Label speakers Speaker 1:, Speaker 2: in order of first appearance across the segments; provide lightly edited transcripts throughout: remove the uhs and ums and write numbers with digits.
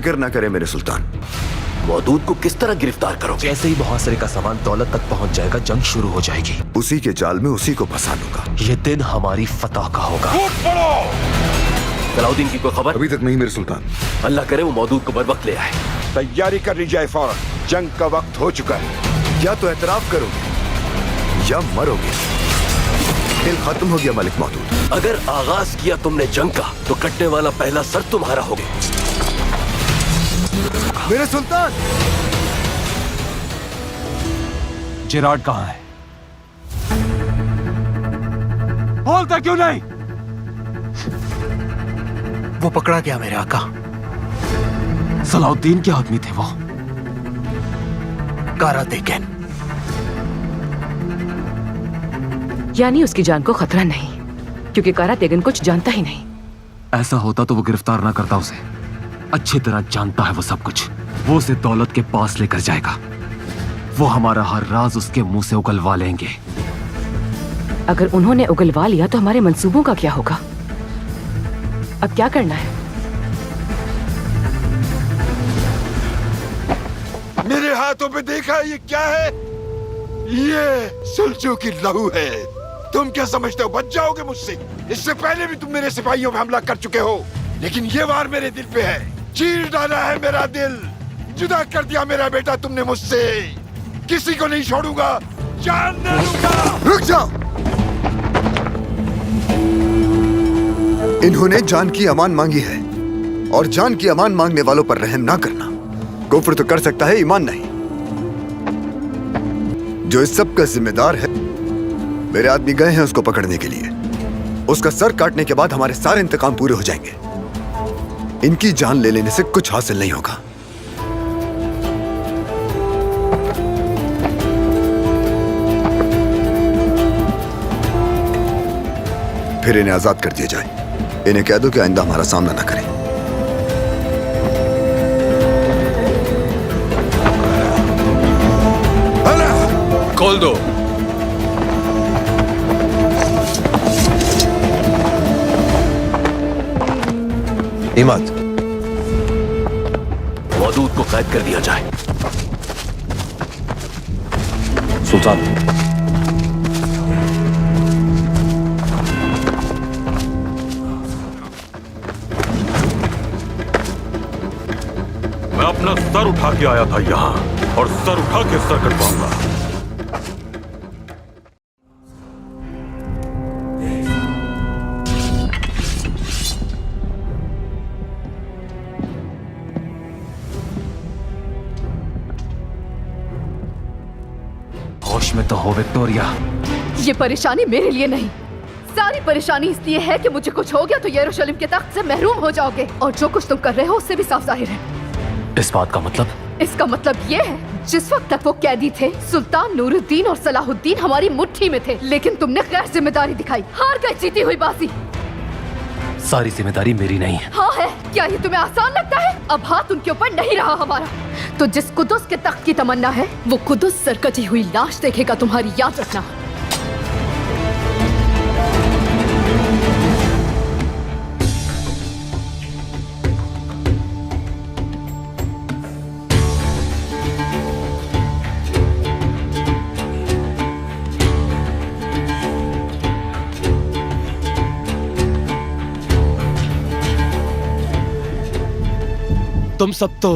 Speaker 1: फिक्र ना करे मेरे सुल्तान।
Speaker 2: मौदूद को किस तरह गिरफ्तार करोगे?
Speaker 3: जैसे ही मुहासरे का सामान दौलत तक पहुंच जाएगा, जंग शुरू हो जाएगी।
Speaker 1: उसी के जाल में उसी को फंसा लूंगा।
Speaker 3: ये दिन हमारी फतह का होगा।
Speaker 2: सलाउद्दीन की कोई खबर?
Speaker 4: अभी तक नहीं मेरे सुल्तान।
Speaker 2: अल्लाह करे वो मौदूद को बर वक्त ले आए।
Speaker 5: तैयारी करनी जाए फौरन, जंग का वक्त हो चुका है।
Speaker 1: या तो एतराफ करोगे या मरोगे। खेल खत्म हो गया मलिक मौदूद।
Speaker 2: अगर आगाज किया तुमने जंग का तो कटने वाला पहला सर तुम्हारा होगा।
Speaker 1: मेरे सुल्तान!
Speaker 3: जिराड कहाँ है? बोलता क्यों नहीं?
Speaker 6: वो पकड़ा गया मेरे आका।
Speaker 3: सलाउद्दीन के आदमी थे वो।
Speaker 6: कारा देखें।
Speaker 7: यानी उसकी जान को खतरा नहीं, क्योंकि कारा तेगन कुछ जानता ही नहीं।
Speaker 3: ऐसा होता तो वो गिरफ्तार ना करता उसे। अच्छी तरह जानता है वो सब कुछ। वो उसे दौलत के पास लेकर जाएगा। वो हमारा हर राज उसके मुंह से उगलवा लेंगे।
Speaker 7: अगर उन्होंने उगलवा लिया तो हमारे मंसूबों का क्या होगा? अब क्या करना है?
Speaker 5: मेरे हाथों पे देखा ये क्या है? ये सुल्चू की लहू है। तुम क्या समझते हो बच जाओगे मुझसे? इससे पहले भी तुम मेरे सिपाहियों पे हमला कर चुके हो, लेकिन ये वार मेरे दिल पे है। चीर डाला है मेरा दिल, जुदा कर दिया मेरा बेटा तुमने मुझसे। किसी को नहीं छोड़ूंगा, जान न लूंगा।
Speaker 1: रुक जाओ। इन्होंने जान की अमान मांगी है, और जान की अमान मांगने वालों पर रहम ना करना। कुफ्र तो कर सकता है, ईमान नहीं। जो इस सब का जिम्मेदार है, मेरे आदमी गए हैं उसको पकड़ने के लिए। उसका सर काटने के बाद हमारे सारे इंतकाम पूरे हो जाएंगे। इनकी जान ले लेने से कुछ हासिल नहीं होगा। फिर इन्हें आजाद कर दिया जाए। इन्हें कह दो कि आइंदा हमारा सामना न करें।
Speaker 3: खोल दो।
Speaker 2: हिम्मत, मौदूद को कैद कर दिया जाए।
Speaker 3: सुल्तान,
Speaker 4: मैं अपना सर उठा के आया था यहाँ, और सर उठा के सर कटवाऊंगा।
Speaker 3: होश में तो हो विक्टोरिया।
Speaker 8: ये परेशानी मेरे लिए नहीं, सारी परेशानी इसलिए है कि मुझे कुछ हो गया तो यरूशलेम के तख्त से महरूम हो जाओगे, और जो कुछ तुम कर रहे हो उससे भी साफ जाहिर है।
Speaker 3: इस बात का मतलब?
Speaker 8: इसका मतलब ये है, जिस वक्त तक वो कैदी थे, सुल्तान नूरुद्दीन और सलाहुद्दीन हमारी मुट्ठी में थे, लेकिन तुमने गैर जिम्मेदारी दिखाई, हार गए जीती हुई बाजी।
Speaker 3: सारी जिम्मेदारी मेरी नहीं है।
Speaker 8: हाँ है। क्या ये तुम्हें आसान लगता है? अब हाथ उनके ऊपर नहीं रहा हमारा, तो जिस कुदस के तख्त की तमन्ना है, वो कुदस सरकती हुई लाश देखेगा, तुम्हारी याद रखना।
Speaker 3: तुम सब तो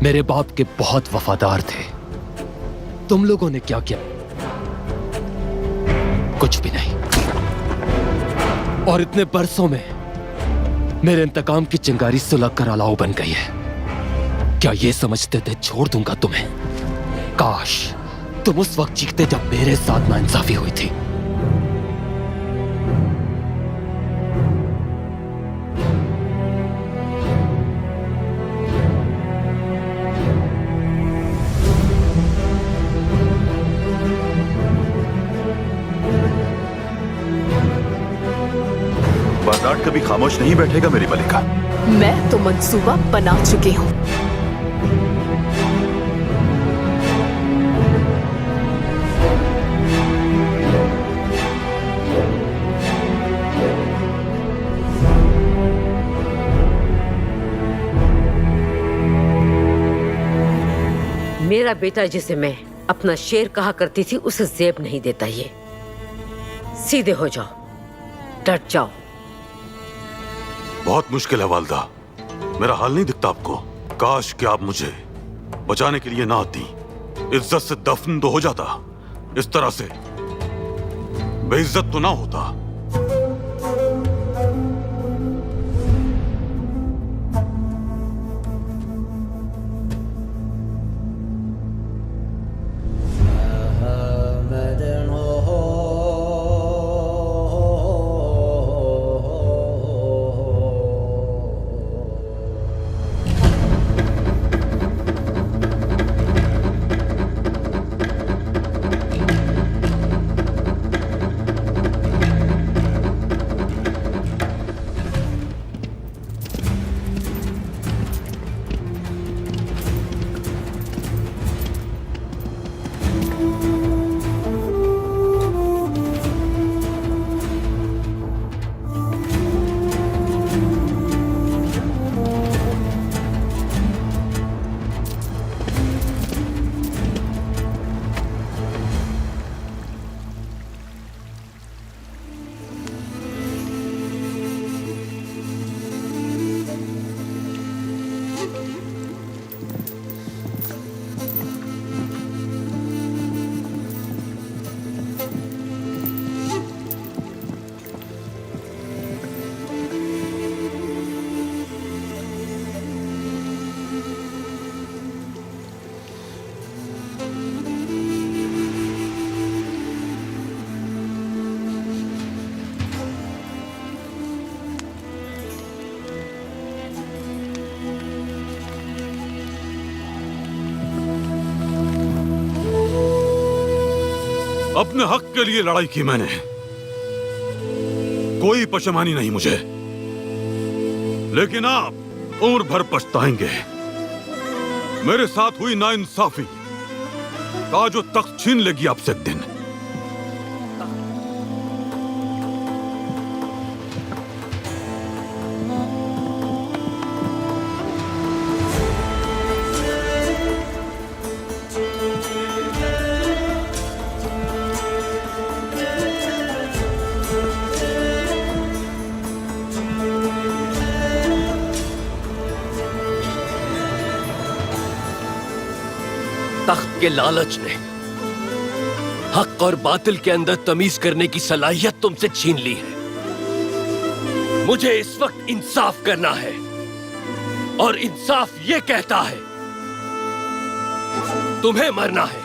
Speaker 3: मेरे बाप के बहुत वफादार थे। तुम लोगों ने क्या किया? कुछ भी नहीं। और इतने बरसों में मेरे इंतकाम की चिंगारी सुलग कर अलाव बन गई है। क्या ये समझते थे छोड़ दूंगा तुम्हें? काश तुम उस वक्त चीखते जब मेरे साथ नाइंसाफी हुई थी।
Speaker 4: बाजाट कभी खामोश नहीं बैठेगा मेरी मलिका।
Speaker 8: मैं तो मंसूबा बना चुकी हूँ।
Speaker 9: मेरा बेटा जिसे मैं अपना शेर कहा करती थी उसे जेब नहीं देता ये। सीधे हो जाओ, डट जाओ।
Speaker 4: बहुत मुश्किल है वालदा, मेरा हाल नहीं दिखता आपको? काश कि आप मुझे बचाने के लिए ना आती, इज्जत से दफन तो हो जाता, इस तरह से बेइज्जत तो ना होता। अपने हक के लिए लड़ाई की मैंने, कोई पशेमानी नहीं मुझे, लेकिन आप उम्र भर पछताएंगे। मेरे साथ हुई नाइंसाफी का जो तख्त छीन लेगी आपसे एक दिन।
Speaker 2: तख्त के लालच ने हक और बातिल के अंदर तमीज करने की सलाहियत तुमसे छीन ली है। मुझे इस वक्त इंसाफ करना है, और इंसाफ ये कहता है तुम्हें मरना है।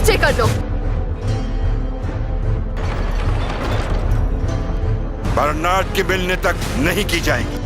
Speaker 8: नीचे कर लो।
Speaker 5: बर्नार्ड के मिलने तक नहीं की जाएगी।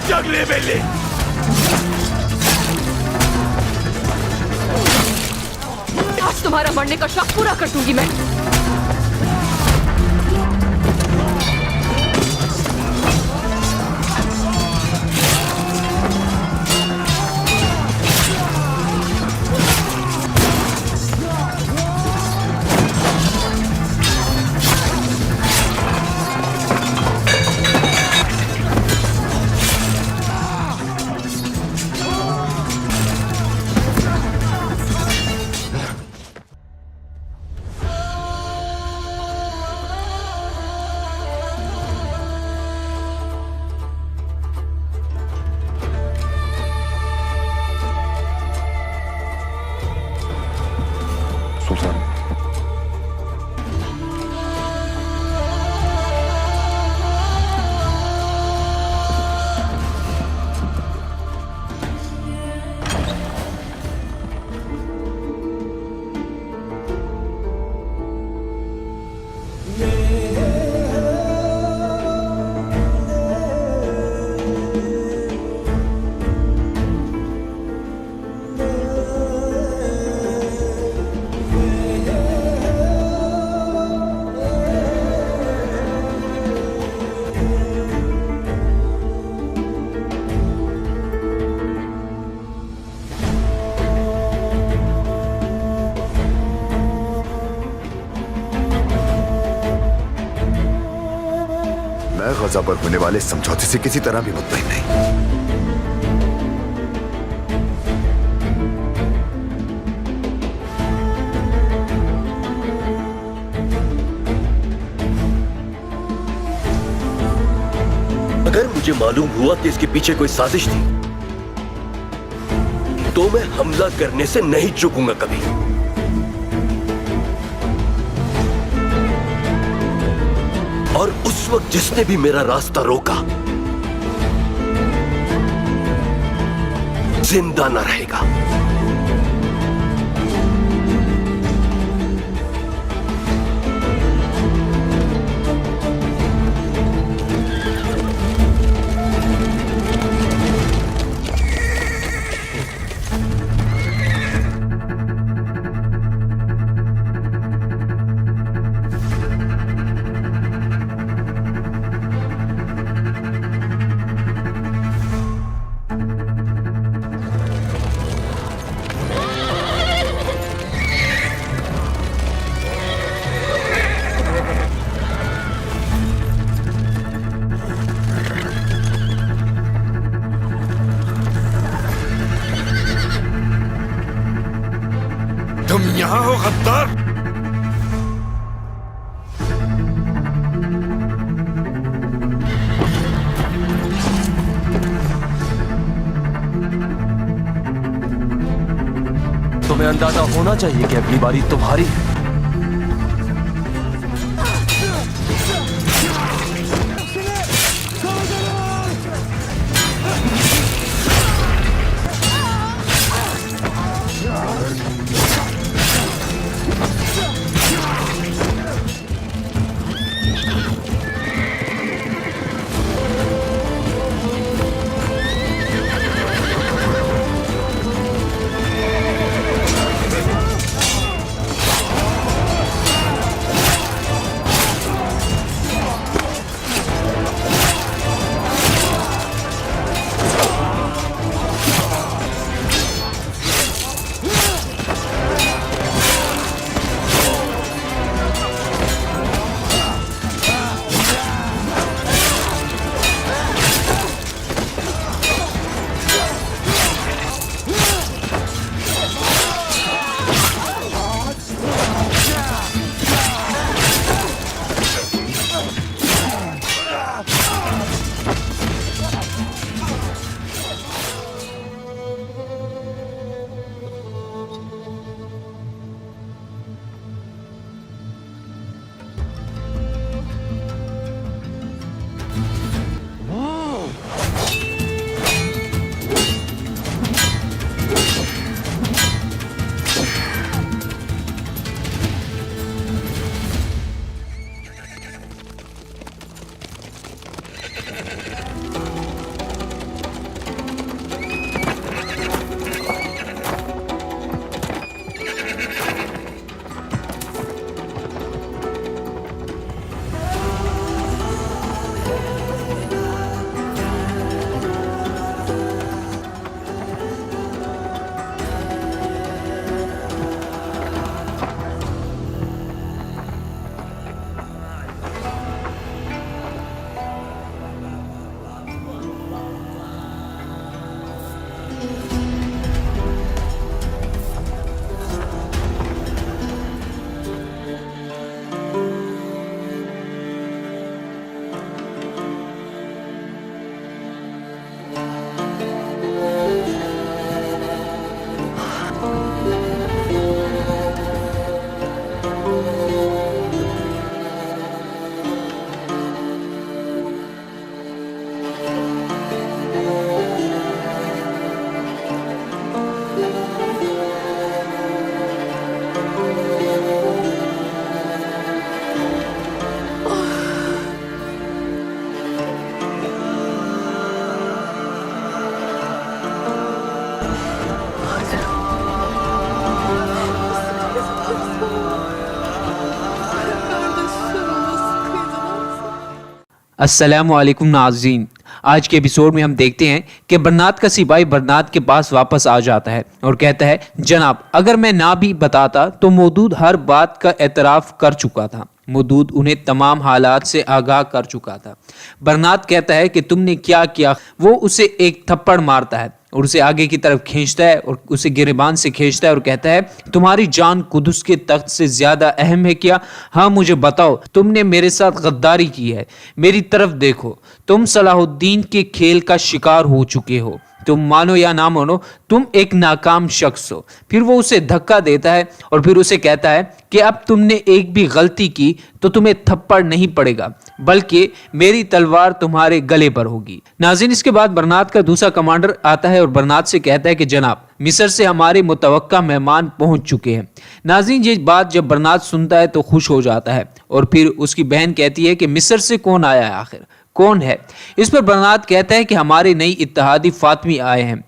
Speaker 2: जगले बेले
Speaker 8: आज तुम्हारा मरने का शौक पूरा कर दूंगी मैं।
Speaker 1: गजा पर होने वाले समझौते से किसी तरह भी मुतमईन नहीं।
Speaker 2: अगर मुझे मालूम हुआ कि इसके पीछे कोई साजिश थी तो मैं हमला करने से नहीं चूकूंगा कभी। और उस वक्त जिसने भी मेरा रास्ता रोका जिंदा न रहेगा।
Speaker 4: सर
Speaker 3: तुम्हें अंदाजा होना चाहिए कि अगली बारी तुम्हारी है।
Speaker 10: अस्सलामु अलैकुम नाज़रीन, आज के एपिसोड में हम देखते हैं कि बरनात का सिपाही बरनात के पास वापस आ जाता है और कहता है, जनाब अगर मैं ना भी बताता तो मौदूद हर बात का एतराफ़ कर चुका था। मौदूद उन्हें तमाम हालात से आगाह कर चुका था। बरनात कहता है कि तुमने क्या किया। वो उसे एक थप्पड़ मारता है और उसे आगे की तरफ खींचता है और उसे गिरबान से खींचता है और कहता है, तुम्हारी जान कुदस के तख्त से ज्यादा अहम है क्या? हाँ मुझे बताओ, तुमने मेरे साथ गद्दारी की है। मेरी तरफ देखो, तुम सलाहुद्दीन के खेल का शिकार हो चुके हो। तुम मानो या ना मानो, तुम एक नाकाम शख्स हो। फिर वो उसे धक्का देता है और फिर उसे कहता है कि अब तुमने एक भी गलती की तो तुम्हें थप्पड़ नहीं पड़ेगा, बल्कि मेरी तलवार तुम्हारे गले पर होगी। नाज़रीन, इसके बाद बरनात का दूसरा कमांडर आता है और बरनात से कहता है कि जनाब मिस्र से हमारे मुतवक्का मेहमान पहुंच चुके हैं। नाज़रीन, ये बात जब बरनात सुनता है तो खुश हो जाता है और फिर उसकी बहन कहती है कि मिस्र से कौन आया है, आखिर कौन है? इस पर बरनात कहता है कि हमारे नई इत्तेहादी फातमी आए हैं।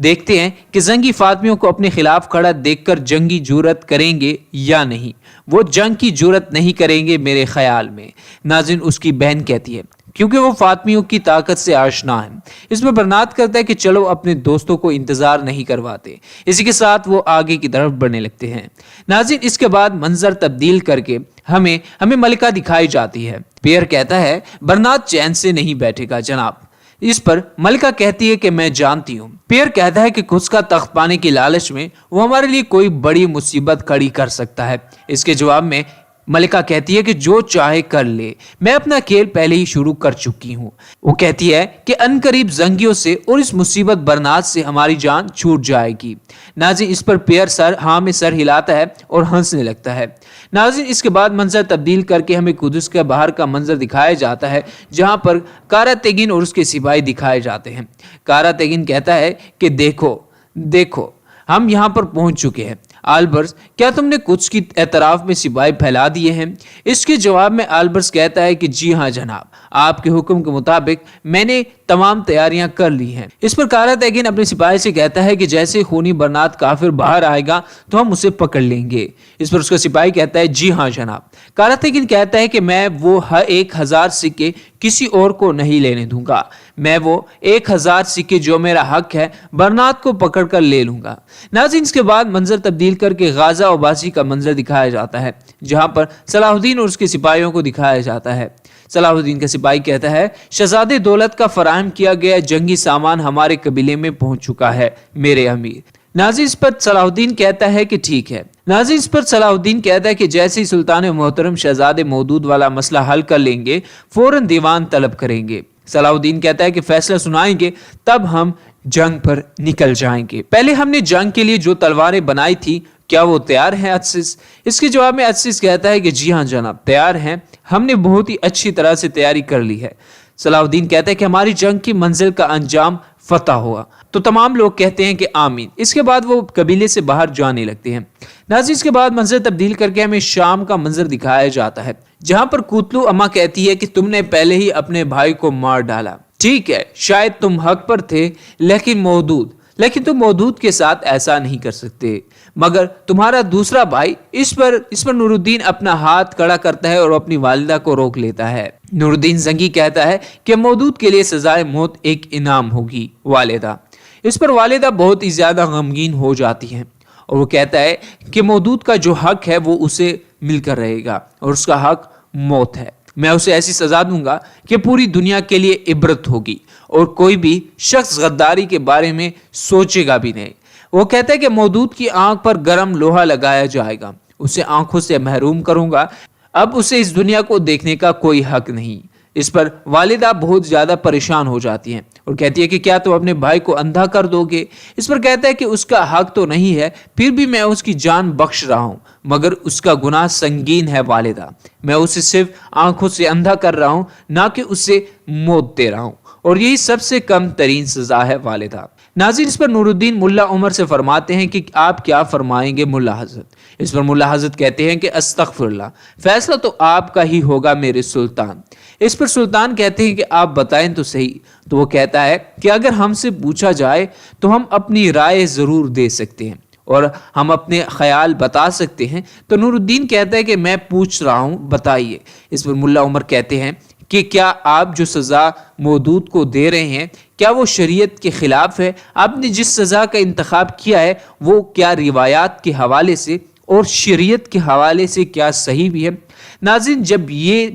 Speaker 10: देखते हैं कि जंगी फातमियों को अपने खिलाफ खड़ा देखकर जंगी जुरत करेंगे या नहीं। वो जंग की जुरत नहीं करेंगे मेरे ख्याल में। नाज़रीन, उसकी बहन कहती है क्योंकि वो फातमियों की ताकत से आशना है। इसमें बरनात करता है कि चलो अपने दोस्तों को इंतजार नहीं करवाते। इसी के साथ वो आगे की तरफ बढ़ने लगते हैं। नाज़रीन, इसके बाद मंजर तब्दील करके हमें मलिका दिखाई जाती है। पियर कहता है, बरनात चैन से नहीं बैठेगा जनाब। इस पर मलिका कहती है कि मैं जानती हूँ। पियर कहता है कि कुछ का तख्त पाने की लालच में वो हमारे लिए कोई बड़ी मुसीबत खड़ी कर सकता है। इसके जवाब में मलिका कहती है कि जो चाहे कर ले, मैं अपना खेल पहले ही शुरू कर चुकी हूँ। वो कहती है कि अनकरीब जंगियों से और इस मुसीबत बरनात से हमारी जान छूट जाएगी। नाज़रीन, इस पर पियर हाँ में सर हिलाता है और हंसने लगता है। नाज़रीन, इसके बाद मंजर तब्दील करके हमें कुदस के बाहर का मंजर दिखाया जाता है, जहाँ पर कारा तेगिन और उसके सिपाही दिखाए जाते हैं। कारा तेगिन कहता है कि देखो देखो, हम यहाँ पर पहुंच चुके हैं। आल्बर्स, क्या तुमने कुछ की एतराफ में सिपाही फैला दिए हैं? इसके जवाब में आल्बर्स कहता है कि जी हाँ जनाब, आपके हुक्म के मुताबिक मैंने तमाम तैयारियां कर ली हैं। इस पर कारा तेगिन अपने सिपाही से कहता है कि जैसे खूनी बरनात काफिर बाहर आएगा तो हम उसे पकड़ लेंगे। इस पर उसका सिपाही कहता है जी हाँ जनाब। कारा तेगिन कहता है कि मैं वो 1000 सिक्के किसी और को नहीं लेने दूंगा। मैं वो 1000 सिक्के जो मेरा हक है बरनात को पकड़ कर ले लूंगा। नाज़रीन, इसके बाद मंजर तब्दील करके गाजा उबासी का मंजर दिखाया जाता है, जहां पर सलाहुद्दीन और उसके सिपाहियों को दिखाया जाता है। सलाहुद्दीन का सिपाही कहता है, शहजादे दौलत का फराहम किया गया जंगी सामान हमारे कबीले में पहुंच चुका है मेरे अमीर। नाज़रीन, इस पर सलाहुद्दीन कहता है कि ठीक है। नाज़रीन, इस पर सलाहुद्दीन कहता है कि जैसे ही सुल्तान मोहतरम शहजादे मौदूद वाला मसला हल कर लेंगे फौरन दीवान तलब करेंगे। सलाहुद्दीन कहता है कि फैसला सुनाएंगे तब हम जंग पर निकल जाएंगे। पहले हमने जंग के लिए जो तलवारें बनाई थी, क्या वो तैयार हैं अदसिस? इसके जवाब में अदसिस कहता है कि जी हाँ जनाब, तैयार हैं। हमने बहुत ही अच्छी तरह से तैयारी कर ली है। सलाहुद्दीन कहता है कि हमारी जंग की मंजिल का अंजाम फतह हुआ। तो तमाम लोग कहते हैं कि आमीन। इसके बाद वो कबीले से बाहर जाने लगते हैं। नाज़रीन, इसके बाद मंजर तब्दील करके हमें शाम का मंजर दिखाया जाता है, जहां पर कुतलू अम्मा कहती है कि तुमने पहले ही अपने भाई को मार डाला। ठीक है, शायद तुम हक पर थे, लेकिन तुम मौदूद के साथ ऐसा नहीं कर सकते। मगर तुम्हारा दूसरा भाई, इस पर नूरुद्दीन अपना हाथ खड़ा करता है और अपनी वालिदा को रोक लेता है। नूरुद्दीन जंगी कहता है कि मौदूद के लिए सजाए मौत एक इनाम होगी वालिदा। इस पर वालिदा बहुत ही ज्यादा गमगीन हो जाती है और वो कहता है कि मौदूद का जो हक है वो उसे मिलकर रहेगा और उसका हक मौत है। मैं उसे ऐसी सजा दूंगा कि पूरी दुनिया के लिए इबरत होगी और कोई भी शख्स गद्दारी के बारे में सोचेगा भी नहीं। वो कहता है कि मौदूद की आंख पर गर्म लोहा लगाया जाएगा, उसे आंखों से महरूम करूंगा, अब उसे इस दुनिया को देखने का कोई हक नहीं। इस पर वालिदा बहुत ज्यादा परेशान हो जाती हैं और कहती है कि क्या तुम अपने भाई को अंधा कर दोगे? इस पर कहता है कि उसका हक तो नहीं है, फिर भी मैं उसकी जान बख्श रहा हूं, मगर उसका गुनाह संगीन है वालिदा। मैं उसे सिर्फ आंखों से अंधा कर रहा हूं, ना कि उसे मौत दे रहा हूं, और यही सबसे कम तरीन सजा है वालिदा। नाज़रीन, इस पर नूरुद्दीन मुल्ला उमर से फरमाते हैं कि आप क्या फरमाएंगे मुल्ला हजरत? इस पर मुल्ला हजरत कहते हैं कि अस्तगफिरुल्लाह, फैसला तो आपका ही होगा मेरे सुल्तान। इस पर सुल्तान कहते हैं कि आप बताएं तो सही। तो वो कहता है कि अगर हमसे पूछा जाए तो हम अपनी राय जरूर दे सकते हैं और हम अपने ख्याल बता सकते हैं। तो नूरुद्दीन कहता है कि मैं पूछ रहा हूं, बताइए। इस पर मुल्ला उमर कहते हैं कि क्या आप जो सजा मौदूद को दे रहे हैं क्या वो शरीयत के खिलाफ है? आपने जिस सजा का इंतखाब किया है वो क्या रिवायात के हवाले से और शरीयत के हवाले से क्या सही भी है? नाज़रीन, जब ये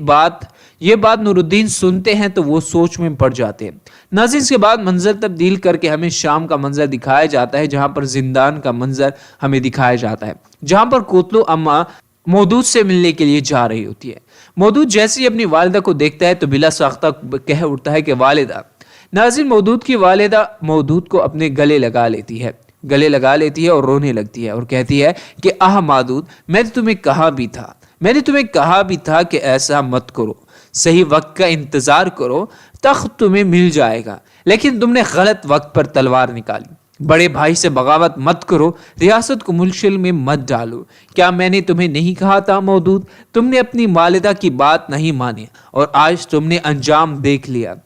Speaker 10: बात नूरुद्दीन सुनते हैं तो वो सोच में पड़ जाते हैं। नाज़रीन, इसके बाद मंजर तब्दील करके हमें शाम का मंजर दिखाया जाता है, जहां पर जिंदान का मंजर हमें दिखाया जाता है, जहां पर कुतलू अम्मा मौदूद से मिलने के लिए जा रही होती है। मौदूद जैसे ही अपनी वालिदा को देखता है तो बिला साख्ता कह उठता है कि वालिदा। नाज़रीन, मौदूद की वालिदा मौदूद को अपने गले लगा लेती है और रोने लगती है और कहती है कि आह मादूद, मैंने तुम्हें कहा भी था कि ऐसा मत करो, सही वक्त का इंतजार करो, तख्त तुम्हें मिल जाएगा, लेकिन तुमने गलत वक्त पर तलवार निकाली। बड़े भाई से बगावत मत करो, रियासत को मुश्किल में मत डालो। क्या मैंने तुम्हें नहीं कहा था मौदूद? तुमने अपनी वालिदा की बात नहीं मानी और आज तुमने अंजाम देख लिया।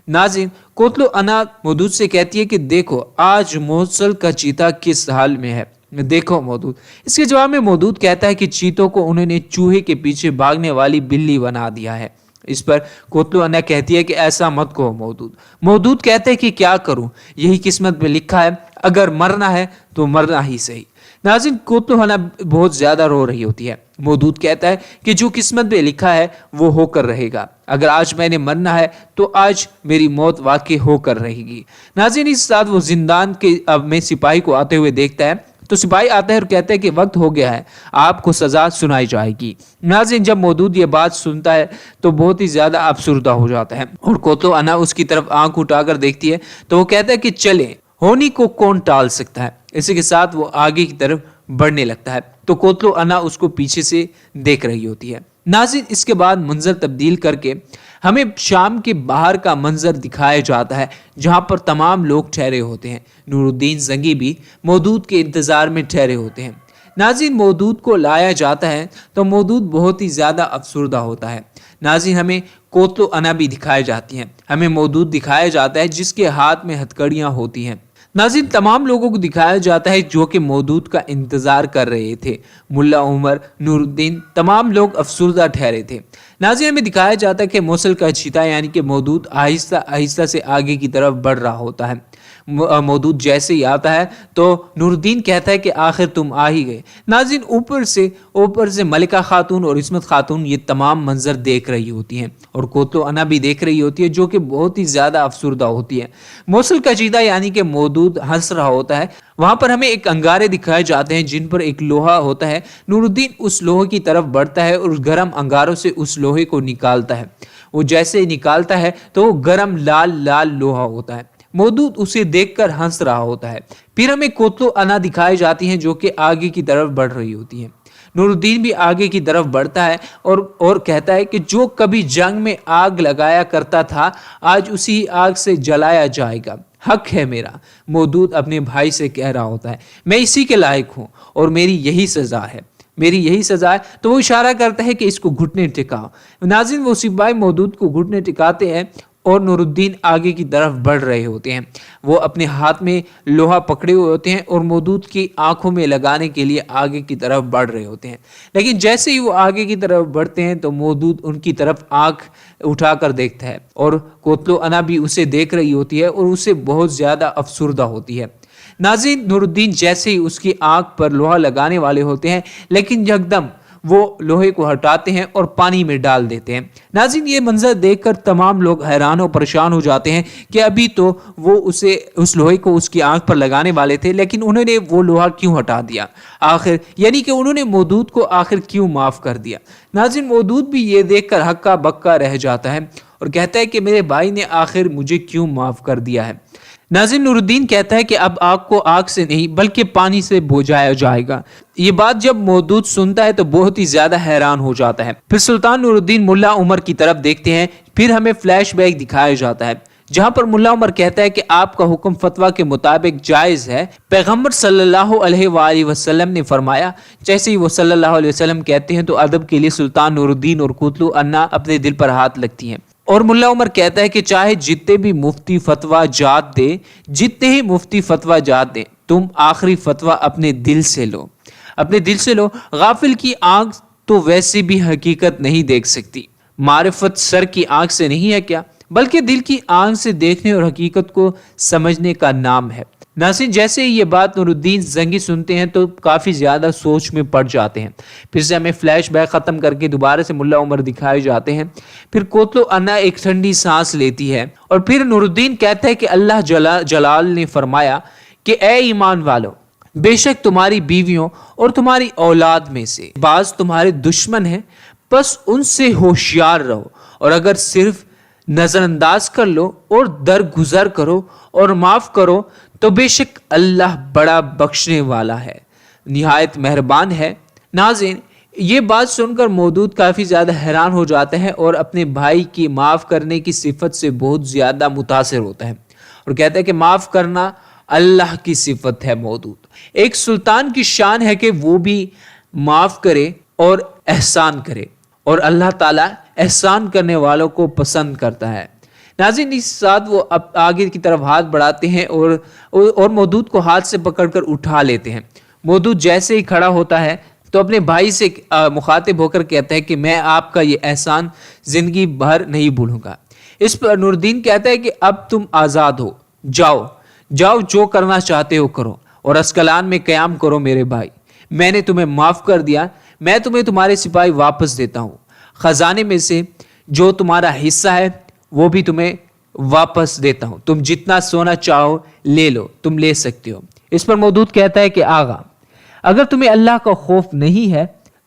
Speaker 10: नाज़रीन, कुतलू अना मौदूद से कहती है कि देखो आज मोसल का चीता किस हाल में है, देखो मौदूद। इसके जवाब में मौदूद कहता है कि चीतों को उन्होंने चूहे के पीछे भागने वाली बिल्ली बना दिया है। इस पर कुतलू अना कहती है कि ऐसा मत कहो मौदूद। मौदूद कहते हैं कि क्या करूं, यही किस्मत में लिखा है, अगर मरना है तो मरना ही सही। नाज़रीन, कुतलू अना बहुत ज्यादा रो रही होती है मौदूद कहता है कि जो किस्मत में लिखा है वो होकर रहेगा। अगर आज मैंने मरना है तो आज मेरी मौत वाकई होकर रहेगी। नाज़रीन, इस साथ वो जिंदान के में सिपाही को आते हुए देखता है तो सिपाही आता है और कहता है कि वक्त हो गया है, आपको सजा सुनाई जाएगी। नाज़रीन, जब मौदूद ये बात सुनता है तो बहुत ही ज्यादा अफसुर्दा हो जाता है और कोतलो अना उसकी तरफ आंख उठाकर देखती है तो वो कहता है कि चले, होनी को कौन टाल सकता है। इसी के साथ वो आगे की तरफ बढ़ने लगता है तो कोतलो अना उसको पीछे से देख रही होती है। नाज़रीन, इसके बाद मंजर तब्दील करके हमें शाम के बाहर का मंजर दिखाया जाता है जहां पर तमाम लोग ठहरे होते हैं। नूरुद्दीन जंगी भी मौदूद के इंतजार में ठहरे होते हैं। नाज़रीन, मौदूद को लाया जाता है तो मौदूद बहुत ही ज्यादा अफसुर्दा होता है। नाज़रीन, हमें कोतलो अना भी दिखाई जाती हैं। हमें मौदूद दिखाया जाता है जिसके हाथ में हथकड़ियां होती हैं। नाज़रीन, तमाम लोगों को दिखाया जाता है जो कि मौदूद का इंतजार कर रहे थे। मुल्ला उमर, नूरुद्दीन, तमाम लोग अफसुर्दा ठहरे थे। नाज़रीन, हमें दिखाया जाता है कि मौसल का चीता यानी कि मौदूद आहिस्ता आहिस्ता से आगे की तरफ बढ़ रहा होता है। मौदूद जैसे ही आता है तो नूरुद्दीन कहता है कि आखिर तुम आ ही गए। नाज़रीन, ऊपर से मलिका खातून और इस्मत खातून ये तमाम मंजर देख रही होती हैं और कोतलो अना भी देख रही होती है जो कि बहुत ही ज्यादा अफसुर्दा होती है। मौसल का चीता यानी कि मौदूद हंस रहा होता है। वहां पर हमें एक अंगारे दिखाए जाते हैं जिन पर एक लोहा होता है। नूरुद्दीन उस लोहे की तरफ बढ़ता है और गर्म अंगारों से उस लोहे को निकालता है। वो जैसे ही निकालता है तो वो गर्म लाल लाल लोहा होता है। मौदूद उसे देखकर हंस रहा होता है। फिर हमें कोतलो अना दिखाई जाती हैं जो कि आगे की तरफ बढ़ रही होती हैं। नूरुद्दीन भी आगे की तरफ बढ़ता है और कहता है कि जो कभी जंग में आग लगाया करता था आज उसी आग से जलाया जाएगा, हक है मेरा। मौदूद अपने भाई से कह रहा होता है, मैं इसी के लायक हूं और मेरी यही सजा है, मेरी यही सजा है। तो वो इशारा करता है कि इसको घुटने टिकाओ। नाज़रीन, वो सिपाही मौदूद को घुटने टिकाते हैं और नूरुद्दीन आगे की तरफ बढ़ रहे होते हैं। वो अपने हाथ में लोहा पकड़े हुए होते हैं और मौदूद की आंखों में लगाने के लिए आगे की तरफ बढ़ रहे होते हैं। लेकिन जैसे ही वो आगे की तरफ बढ़ते हैं तो मौदूद उनकी तरफ आंख उठाकर देखता है और कोतलो अना भी उसे देख रही होती है और उसे बहुत ज्यादा अफसुर्दा होती है। नाज़रीन, नूरुद्दीन जैसे ही उसकी आंख पर लोहा लगाने वाले होते हैं लेकिन यकदम वो लोहे को हटाते हैं और पानी में डाल देते हैं। नाज़रीन, ये मंजर देखकर तमाम लोग हैरान और परेशान हो जाते हैं कि अभी तो वो उस लोहे को उसकी आंख पर लगाने वाले थे लेकिन उन्होंने वो लोहा क्यों हटा दिया, आखिर यानी कि उन्होंने मौदूद को आखिर क्यों माफ कर दिया। नाज़रीन, मौदूद भी ये देखकर हक्का बक्का रह जाता है और कहता है कि मेरे भाई ने आखिर मुझे क्यों माफ कर दिया है। नाज़रीन, नूरुद्दीन कहता है कि अब आग को आग से नहीं बल्कि पानी से बुझाया जाएगा। ये बात जब मौदूद सुनता है तो बहुत ही ज्यादा हैरान हो जाता है। फिर सुल्तान नूरुद्दीन मुल्ला उमर की तरफ देखते हैं। फिर हमें फ्लैशबैक दिखाया जाता है जहां पर मुल्ला उमर कहता है कि आपका हुक्म फतवा के मुताबिक जायज है। पैगंबर सल्लल्लाहु अलैहि वसल्लम ने फरमाया। जैसे ही वो सल्लल्लाहु अलैहि वसल्लम कहते हैं तो अदब के लिए सुल्तान नूरुद्दीन और कोतलो अन्ना अपने दिल पर हाथ लगती हैं और मुल्ला उमर कहता है कि चाहे जितने भी मुफ्ती फतवा जात दे, जितने ही मुफ्ती फतवा जात दे, तुम आखिरी फतवा अपने दिल से लो, अपने दिल से लो। गाफिल की आंख तो वैसे भी हकीकत नहीं देख सकती, मारिफत सर की आंख से नहीं है क्या, बल्कि दिल की आंख से देखने और हकीकत को समझने का नाम है। नाज़रीन, जैसे ही ये बात नूरुद्दीन जंगी सुनते हैं तो काफ़ी ज़्यादा सोच में पड़ जाते हैं। फिर से हमें फ्लैशबैक ख़त्म करके दोबारा से मुल्ला उमर दिखाए जाते हैं। फिर कोतलो अन्ना एक ठंडी सांस लेती है और फिर नूरुद्दीन कहता है कि अल्लाह जलाल ने फरमाया कि ए ईमान वालो, बेशक तुम्हारी बीवियों और तुम्हारी औलाद में से बाज तुम्हारे दुश्मन हैं, बस उनसे होशियार रहो और अगर सिर्फ नजरअंदाज कर लो और दरगुजर करो और माफ करो तो बेशक अल्लाह बड़ा बख्शने वाला है, निहायत मेहरबान है। नाज़रीन, ये बात सुनकर मौदूद काफ़ी ज़्यादा हैरान हो जाता है और अपने भाई की माफ़ करने की सिफत से बहुत ज़्यादा मुतासिर होता है और कहता है कि माफ़ करना अल्लाह की सिफत है। मौदूद एक सुल्तान की शान है कि वो भी माफ़ करे और एहसान करे और अल्लाह ताला एहसान करने वालों को पसंद करता है। नाज़रीन, इस साथ वो अब आगे की तरफ हाथ बढ़ाते हैं और मौदूद को हाथ से पकड़कर उठा लेते हैं। मौदूद जैसे ही खड़ा होता है तो अपने भाई से मुखातिब होकर कहता है कि मैं आपका ये एहसान जिंदगी भर नहीं भूलूंगा। इस पर नूरुद्दीन कहता है कि अब तुम आज़ाद हो, जाओ जाओ, जो करना चाहते हो करो और अस्कलान में क़याम करो। मेरे भाई, मैंने तुम्हें माफ़ कर दिया, میں تمہیں تمہارے سپاہی واپس دیتا ہوں، خزانے میں سے جو تمہارا حصہ ہے وہ بھی تمہیں واپس دیتا ہوں، تم جتنا سونا چاہو لے لو، تم لے سکتے ہو۔ اس پر مودود کہتا ہے کہ آغا، اگر تمہیں اللہ کا خوف نہیں ہے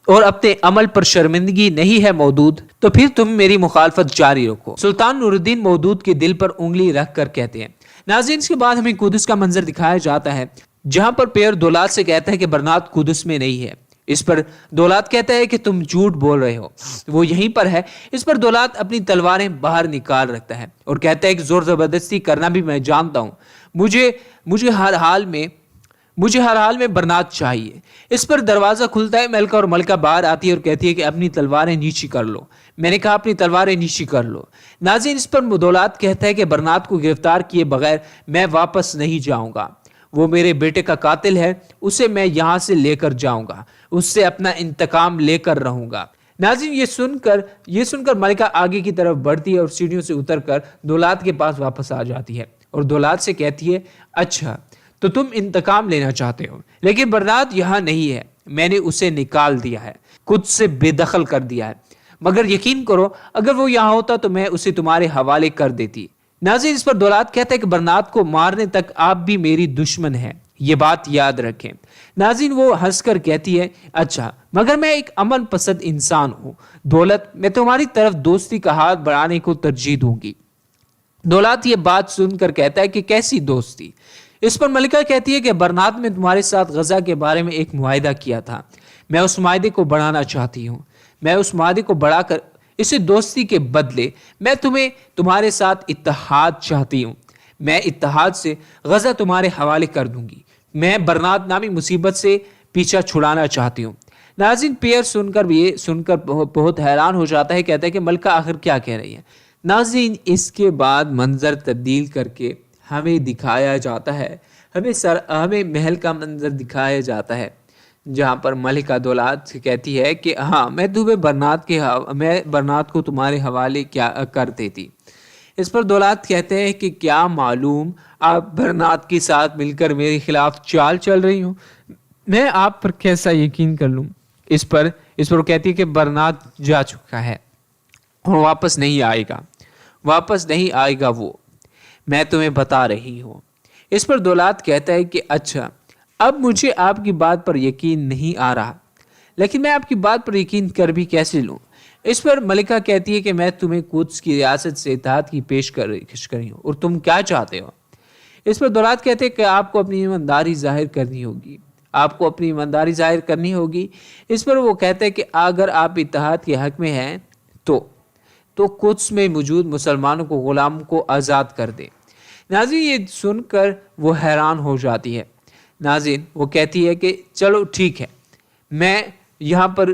Speaker 10: اور اپنے عمل پر شرمندگی نہیں ہے مودود، تو پھر تم میری مخالفت جاری رکھو۔ سلطان نور الدین مودود کے دل پر انگلی رکھ کر کہتے ہیں۔ ناظرین، اس کے بعد ہمیں قدس کا منظر دکھایا جاتا ہے، جہاں پر پیر دولات سے کہتا ہے کہ برنات قدس میں نہیں ہے۔ اس پر دولات کہتا ہے کہ تم جھوٹ بول رہے ہو، وہ یہیں پر ہے۔ اس پر دولات اپنی تلواریں باہر نکال رکھتا ہے اور کہتا ہے کہ زور زبردستی کرنا بھی میں جانتا ہوں، مجھے ہر حال میں برنات چاہیے۔ اس پر دروازہ کھلتا ہے، ملکہ اور ملکہ باہر آتی ہے اور کہتی ہے کہ اپنی تلواریں نیچی کر لو۔ میں نے کہا اپنی تلواریں نیچی کر لو۔ ناظرین، اس پر دولات کہتا ہے کہ برنات کو گرفتار کیے بغیر میں واپس نہیں جاؤں گا، وہ میرے بیٹے کا قاتل ہے، اسے میں یہاں سے لے کر جاؤں گا، اس سے اپنا انتقام لے کر رہوں گا۔ ناظرین، یہ سن کر ملکہ آگے کی طرف بڑھتی ہے اور سیڑھیوں سے اتر کر دولات کے پاس واپس آ جاتی ہے اور دولات سے کہتی ہے، اچھا تو تم انتقام لینا چاہتے ہو، لیکن برنات یہاں نہیں ہے، میں نے اسے نکال دیا ہے، خود سے بے دخل کر دیا ہے، مگر یقین کرو اگر وہ یہاں ہوتا تو میں اسے تمہارے حوالے کر دیتی۔ ناظرین، اس پر دولات کہتا ہے کہ برنات کو مارنے تک آپ بھی میری دشمن ہیں، یہ بات یاد رکھیں۔ ناظرین، وہ ہنس کر کہتی ہے، اچھا مگر میں ایک امن پسند انسان ہوں، دولت میں تمہاری طرف دوستی کا ہاتھ بڑھانے کو ترجیح دوں گی۔ دولت یہ بات سن کر کہتا ہے کہ کیسی دوستی؟ اس پر ملکہ کہتی ہے کہ برنات میں تمہارے ساتھ غزہ کے بارے میں ایک معاہدہ کیا تھا، میں اس معاہدے کو بڑھانا چاہتی ہوں، میں اس معاہدے کو بڑھا کر اسے دوستی کے بدلے میں تمہارے ساتھ اتحاد چاہتی ہوں، میں اتحاد سے غزہ تمہارے حوالے کر دوں گی، میں برنات نامی مصیبت سے پیچھا چھڑانا چاہتی ہوں۔ ناظرین، پیر سن کر بہت حیران ہو جاتا ہے، کہتا ہے کہ ملکہ آخر کیا کہہ رہی ہے؟ ناظرین، اس کے بعد منظر تبدیل کر کے ہمیں دکھایا جاتا ہے، ہمیں محل کا منظر دکھایا جاتا ہے، جہاں پر ملکہ دولات سے کہتی ہے کہ ہاں میں برنات کو تمہارے حوالے کیا کر دیتی۔ اس پر دولات کہتے ہیں کہ کیا معلوم آپ برنات کے ساتھ مل کر میرے خلاف چال چل رہی ہوں، میں آپ پر کیسا یقین کر لوں؟ اس پر کہتی ہے کہ برنات جا چکا ہے اور واپس نہیں آئے گا وہ، میں تمہیں بتا رہی ہوں۔ اس پر دولات کہتا ہے کہ اچھا اب مجھے آپ کی بات پر یقین نہیں آ رہا، لیکن میں آپ کی بات پر یقین کر بھی کیسے لوں؟ اس پر ملکہ کہتی ہے کہ میں تمہیں قدس کی ریاست سے اتحاد کی پیش کری ہوں اور تم کیا چاہتے ہو؟ اس پر دولات کہتے ہیں کہ آپ کو اپنی ایمانداری ظاہر کرنی ہوگی۔ اس پر وہ کہتے ہیں کہ اگر آپ اتحاد کے حق میں ہیں تو قدس میں موجود مسلمانوں کو غلام کو آزاد کر دیں۔ ناظرین، یہ سن کر وہ حیران ہو جاتی ہے۔ ناظرین، وہ کہتی ہے کہ چلو ٹھیک ہے، میں یہاں پر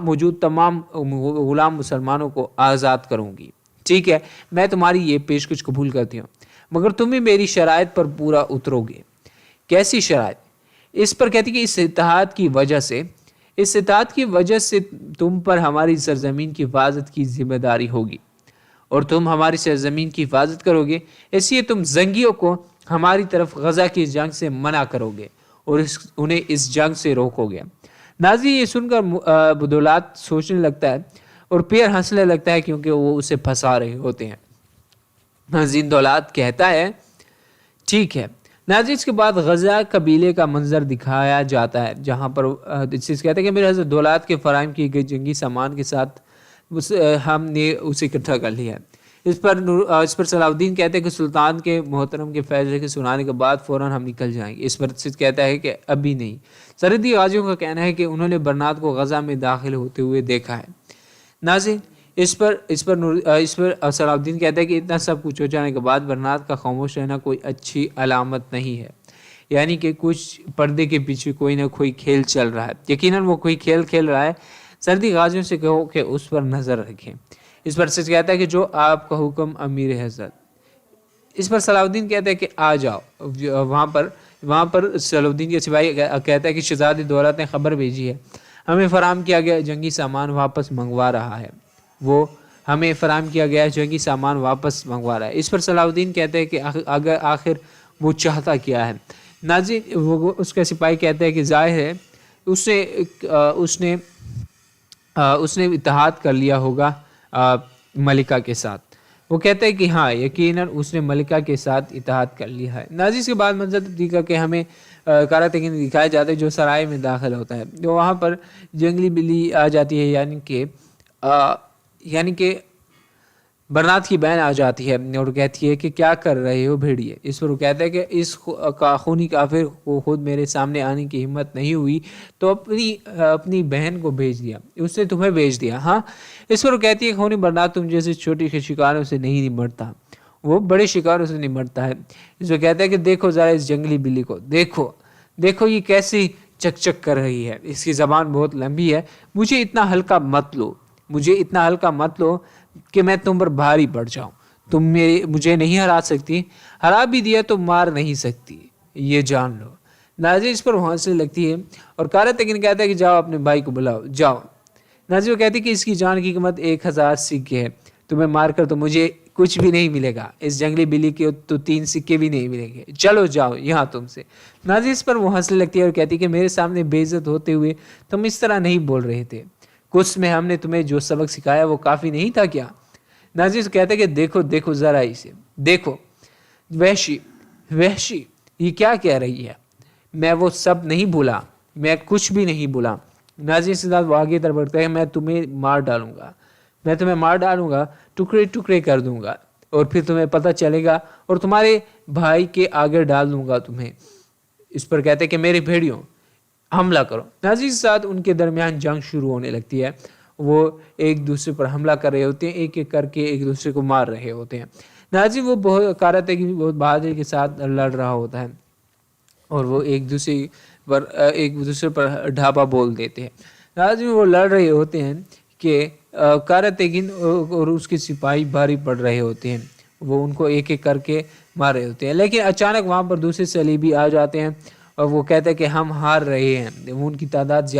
Speaker 10: موجود تمام غلام مسلمانوں کو آزاد کروں گی، ٹھیک ہے، میں تمہاری یہ پیشکش قبول کرتی ہوں، مگر تم بھی میری شرائط پر پورا اترو گے۔ کیسی شرائط؟ اس پر کہتی کہ اس اتحاد کی وجہ سے تم پر ہماری سرزمین کی حفاظت کی ذمہ داری ہوگی اور تم ہماری سرزمین کی حفاظت کرو گے، اس لیے تم زنگیوں کو ہماری طرف غزہ کی جنگ سے منع کرو گے اور انہیں اس جنگ سے روکو گے۔ ناظرین، یہ سن کر دولات سوچنے لگتا ہے اور پیر ہنسنے لگتا ہے کیونکہ وہ اسے پھنسا رہے ہوتے ہیں۔ ناظرین، دولات کہتا ہے ٹھیک ہے۔ ناظرین، اس کے بعد غزہ قبیلے کا منظر دکھایا جاتا ہے، جہاں پر کہتا ہے کہ میرے حضرت دولات کے فراہم کیے گئے جنگی سامان کے ساتھ ہم نے اسے اکٹھا کر لیا ہے۔ اس پر صلاح الدین کہتے ہیں کہ سلطان کے محترم کے فیصلے کے سنانے کے بعد فوراً ہم نکل جائیں گے۔ اس پر کہتا ہے کہ ابھی نہیں۔ سرحدی غازیوں کا کہنا ہے کہ انہوں نے برنات کو غزہ میں داخل ہوتے ہوئے دیکھا ہے۔ ناظرین، اس پر صلاح الدین کہتا ہے کہ اتنا سب کچھ ہو جانے کے بعد برنات کا خاموش رہنا کوئی اچھی علامت نہیں ہے، یعنی کہ کچھ پردے کے پیچھے کوئی نہ کوئی کھیل چل رہا ہے، یقیناً وہ کوئی کھیل کھیل رہا ہے۔ سرحدی غازیوں سے کہو کہ اس پر نظر رکھیں۔ اس پر سچ کہتا ہے کہ جو آپ کا حکم امیر حضرت۔ اس پر صلاح الدین کہتا ہے کہ آ جاؤ۔ وہاں پر صلاح الدین کے سپاہی کہتا ہے کہ شہزادی دولت نے خبر بھیجی ہے، ہمیں فراہم کیا گیا جنگی سامان واپس منگوا رہا ہے، وہ ہمیں فراہم کیا گیا جنگی سامان واپس منگوا رہا ہے۔ اس پر صلاح الدین کہتے ہیں کہ آخر وہ چاہتا کیا ہے؟ ناظرین، اس کا سپاہی کہتا ہے کہ ظاہر ہے اس نے उसने इत्तेहाद कर लिया होगा मलिका के साथ। वो कहते हैं कि हाँ, यकीनन उसने मलिका के साथ इत्तेहाद कर लिया है। नाज़िस के बाद मंजर तब्दील करके हमें कारा तेगिन दिखाया जाता है जो सराय में दाखिल होता है। तो वहाँ पर जंगली बिल्ली आ जाती है, यानी कि बरनात की बहन आ जाती है और कहती है कि क्या कर रहे हो भेड़िए। इस पर वो कहता है कि इस खूनी काफिर को खुद मेरे सामने आने की हिम्मत नहीं हुई तो अपनी बहन को भेज दिया, उसने तुम्हें भेज दिया। हाँ, इस पर वो कहती है खूनी बरनात तुम जैसे छोटी शिकारों से नहीं निमटता, वो बड़े शिकारों से निमटता है। इस पर कहता है कि देखो ज़रा इस जंगली बिल्ली को, देखो ये कैसी चकचक कर रही है, इसकी ज़बान बहुत लंबी है। मुझे इतना हल्का मत लो कि मैं तुम पर भारी पड़ जाऊं। तुम मुझे नहीं हरा सकती, हरा भी दिया तो मार नहीं सकती, ये जान लो। नाज़िर इस पर हंसने लगती है और कारा तेगिन कहता है कि जाओ अपने भाई को बुलाओ, जाओ। नाज़िर कहती है कि इसकी जान की कीमत 1000 सिक्के है, तुम्हें मार कर तो मुझे कुछ भी नहीं मिलेगा, इस जंगली बिल्ली के तो 3 सिक्के भी नहीं मिलेंगे, चलो जाओ यहाँ तुमसे। नाज़िर इस पर वो हंसने लगती है और कहती है कि मेरे सामने बेइज्जत होते हुए तुम इस तरह नहीं बोल रहे थे, कुछ में हमने तुम्हें जो सबक सिखाया वो काफ़ी नहीं था क्या? नाज़िर कहते हैं कि देखो ज़रा इसे देखो, वहशी ये क्या कह रही है, मैं वो सब नहीं भूला, मैं कुछ भी नहीं भूला। नाज़िर के साथ वो आगे तरफ बढ़ता है, मैं तुम्हें मार डालूंगा, टुकड़े टुकड़े कर दूंगा और फिर तुम्हें पता चलेगा और तुम्हारे भाई के आगे डाल दूंगा तुम्हें। इस पर कहते हैं कि मेरे भेड़ियों हमला करो। नाज़िर के साथ उनके दरमियान जंग शुरू होने लगती है, वो एक दूसरे पर हमला कर रहे होते हैं, एक एक करके एक दूसरे को मार रहे होते हैं। नाज़िर वो कारा तेगिन बहुत बहादुरी के साथ लड़ रहा होता है और वो एक दूसरे पर ढाबा बोल देते हैं। नाज़िर वो लड़ रहे होते हैं कि कारा तेगिन और उसके सिपाही भारी पड़ रहे होते हैं, वो उनको एक एक करके मार रहे होते हैं। लेकिन अचानक वहाँ पर दूसरे सलीबी आ जाते हैं और वो कहते हैं कि हम हार रहे हैं, वो उनकी तादाद ज़्यादा